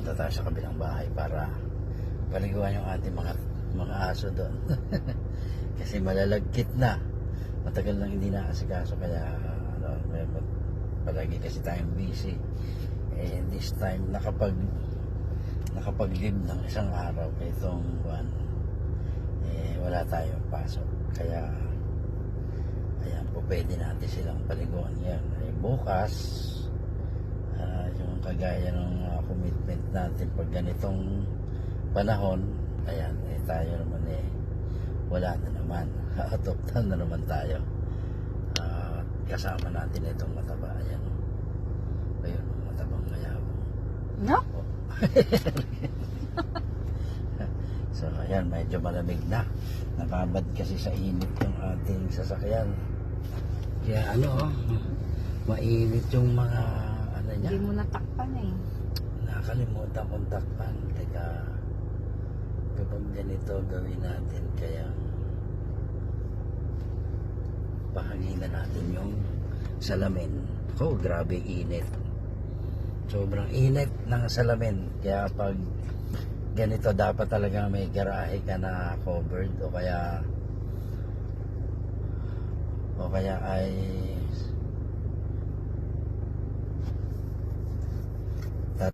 punta tayo sa kabilang bahay para paliguan yung ating mga aso doon. Kasi malalagkit na, matagal nang hindi nakasikaso, kaya palagi kasi tayong busy. This time nakapag-live ng isang araw kay itong buwan, wala tayong pasok, kaya ayan po, pwede natin silang paliguan yan. Bukas, yung kagaya ng commitment natin pag ganitong panahon, ayan, tayo naman wala na naman, out of town na naman tayo. Kasama natin itong mataba, ayan, ayun, matabang mayabong, No? so ayan, medyo malamig na, nakabad kasi sa init yung ating sasakyan, kaya mainit yung mga niya. Hindi mo natakpan eh. Nakalimutan kong takpan. Teka, kapag ganito gawin natin, kaya pahanginan natin yung salamin. Grabe init. Sobrang init ng salamin. Kaya pag ganito, dapat talaga may garahe ka na covered, o kaya ay